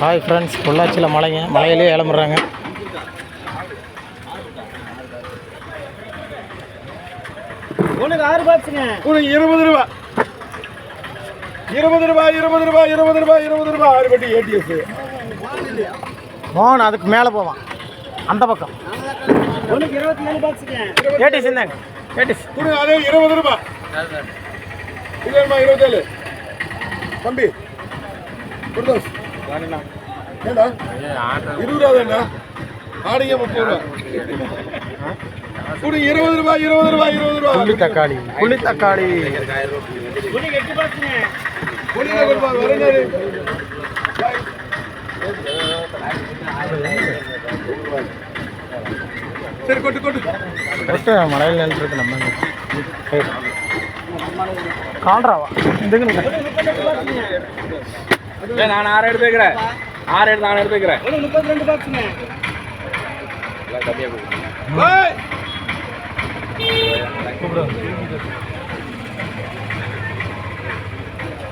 Hi friends, பொள்ளாச்சியில் மலைங்க, மலையிலே ஏலமுறாங்க. உனக்கு 6 பாக்ஸுங்க. உனக்கு 20 ரூபா 20 ரூபா 20 ரூபா 20 ரூபா 20 ரூபா 6 பட்டி ஏடிஎஸ். மோகன் அதுக்கு மேலே போவான், அந்த பக்கம். உனக்கு 27 பாக்ஸுங்க. ஏடிஎஸ் இருந்தாங்க. ஏடிஎஸ் உனக்கு அதே 20 ரூபா. இல்லைம்மா 27 தம்பி பிரதோஷ் ஏண்டா 20 ரூபா தானே ஆடிங்க 30 ரூபா. உனக்கு 20 ரூபா 20 ரூபா 20 ரூபா. புள்ளி தக்காளி உனக்கு 8 பாக்ஸுங்க. புள்ளியில கொடுப்பா வரங்க. சரி கொட்டு மலையில் நின்றுருக்கு. நம்ம காண்றாவா இதுங்க நான் 6 எடுத்து வைக்கிறேன். 6 எடுத்து நான் எடுத்து வைக்கிறேன். உனக்கு 32 பாக்ஸுங்க. எல்லாம் கம்மியாக போகுது. ஏய்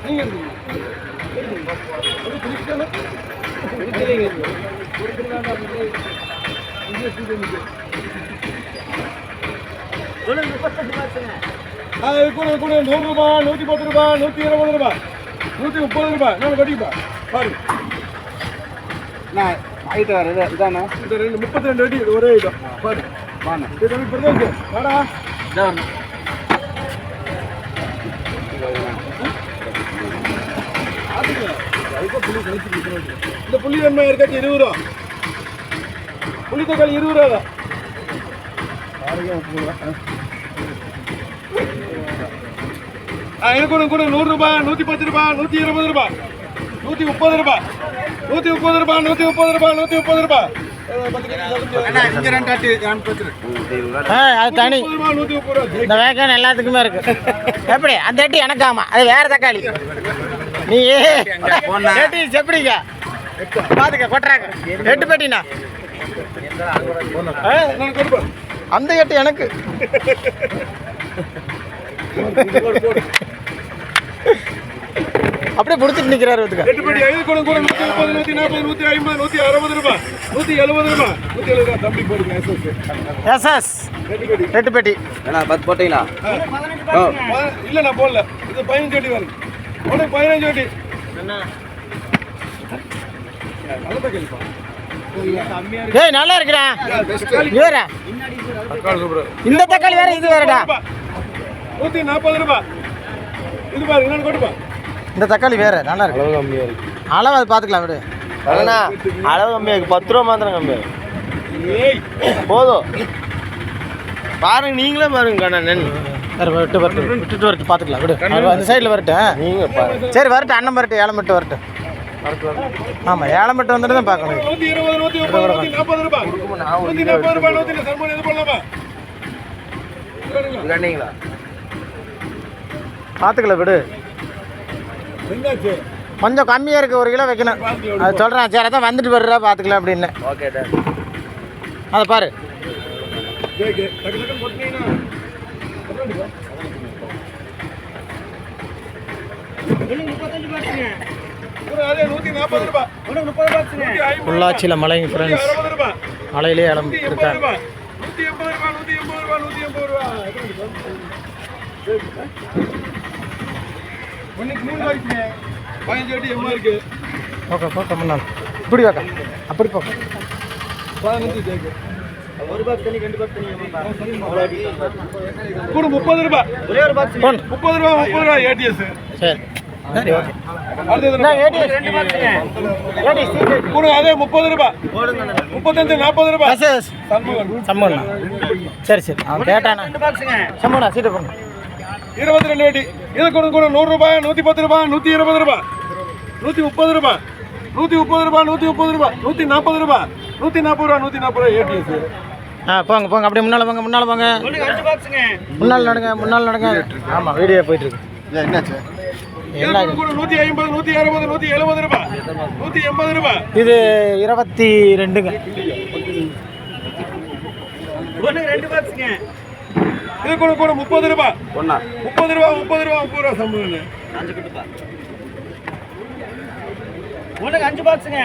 நீங்க உனக்கு 38 பாக்ஸுங்க. கூட 100 ரூபா 110 ரூபா 120 ரூபா 130 ரூபா. நான் கட்டிப்பா பாரு. நான் ஆகிட்டு வரது இதாண்ணா. இந்த 32 அடி ஒரே இடம் பாரு. வாண்ணா இது தம்பி பிரதோஷ் வாடா. இதான் இந்த புள்ளி என்ன இருக்காச்சு 20 ரூபா. புள்ளி தக்காளி 20 ரூபா தான். எனக்கு கூட 100 ரூபா 110 ரூபா 120 ரூபா 130 ரூபா 130 ரூபா 130 ரூபா 130 ரூபா. அது தனி. இந்த வேக்கான் எல்லாத்துக்குமே இருக்கு. எப்படி அந்த எட்டு எனக்கு? ஆமா, அது வேற தக்காளி. நீ எப்படிங்க பாத்துக்க கொட்டுறாங்க 8 பெட்டினா. அந்த எட்டு எனக்கு. அப்படியே பிடிச்சிட்டு நிக்கிறாரு. 8 பெட்டி 5 கூட 130 140 150 160 ரூபா 170 ரூபா 170 ரூபா. தம்பி போடுங்க எஸ்எஸ் 8 பெட்டி. ஏன்னா 10 போட்டீங்களா? இல்ல நான் போடல. இது 15 அடி வரும். உனக்கு 15 அடி. ஏய் நல்லா இருக்குடா. வேற இந்த தக்காளி வேற, இது வேறடா. 140 ரூபா. இது பாரு இன்னொன்னு கொட்டுப்பா. இந்த தக்காளி வேற நல்லா இருக்கு. அளவு கம்மியாக இருக்கு. அளவு அது பார்த்துக்கலாம் விடு. அண்ணா அளவு கம்மியாக இருக்குது. 10 ரூபா மாத்திரம் கம்மியாக போதும். பாருங்க, நீங்களே பாருங்க கண்ணா. சரி விட்டுட்டு வரட்டு பார்த்துக்கலாம் விடு. அந்த சைடில் வரட்டும். நீங்கள் பாருங்க. சரி வரட்டும், அண்ணன் வரட்டும், ஏழை மட்டும் வரட்டும். ஆமாம், ஏழை மட்டும் வந்துட்டு தான் பார்க்கணும். 120 130 140 ரூபா 140 ரூபா 140 சர்மான் இது போடலாமா? கண்டிங்களா? பார்த்துக்கலாம் விடு. என்னாச்சு? கொஞ்சம் கம்மியாக இருக்குது, 1 கிலோ வைக்கணும். அது சொல்கிறேன். சரி அதான் வந்துட்டு வர்றா பார்த்துக்கலாம் அப்படின்னு. Okay done. அதை பாரு. டக்கு டக்கு போட்டீங்கன்னா உனக்கு 35 பாக்ஸுங்க. ஒரு அதே 140 ரூபா. உனக்கு 30 பாக்ஸுங்க. பொள்ளாச்சியில் மலைங்க ஃப்ரெண்ட்ஸ், 60 ரூபா மலையிலே இடம் 180 இருக்காங்க. ரூபா 180 ரூபா 180 ரூபா 180 ரூபா. ஒன்னுக்கு 3 பாய்க்குங்க. 15 அடி எம்மா இருக்கு. ஓகே முன்னாள் இப்படி வாக்கா, அப்படி போக்க. 15 தேக்கு. 1 பாக்ஸ் தண்ணி 2 பாக்ஸ் தண்ணி கூட 30 ரூபா. ஒரே ஒரு பாக்ஸ். 30 ரூபா ஏடிஎஸ். சரி சரி ஓகே. அடுத்தது ஏடிஎஸ் 2 பாக்ஸுங்க. கூட அதே 30 ரூபா 35 40 ரூபா. எஸ் சம்பவம். சரி அவன் கேட்டானா? 2 பாக்ஸுங்க. சம்பவம் சீட்டை பண்ணு. 22 அடி. இது கூட 100 ரூபாய் 110 ரூபா 120 ரூபா 130 ரூபா 130 ரூபா 130 ரூபா 140 ரூபா 140 ரூபா 140 ரூபா ஏடிஎஸ். போங்க அப்படியே முன்னால் போங்க. உனக்கு 5 பாக்ஸுங்க. முன்னால் நடங்க. ஆமாம், வீடியோ போயிட்டு இருக்கு. என்னாச்சு? என்ன 150 160 170 ரூபா 180 ரூபா. இது 22ங்க. உனக்கு 2 பாக்ஸுங்க. இது கூட 30 ரூபா. 30 ரூபா 30 ரூபா 30 ரூபா சம்பளம். ஒண்ணுக்கு 5 பாக்ஸுங்க.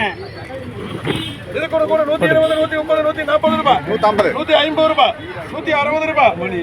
இது கூட 120, 130, 140 ரூபாய், 150 ரூபாய், 160 ரூபாய், மணி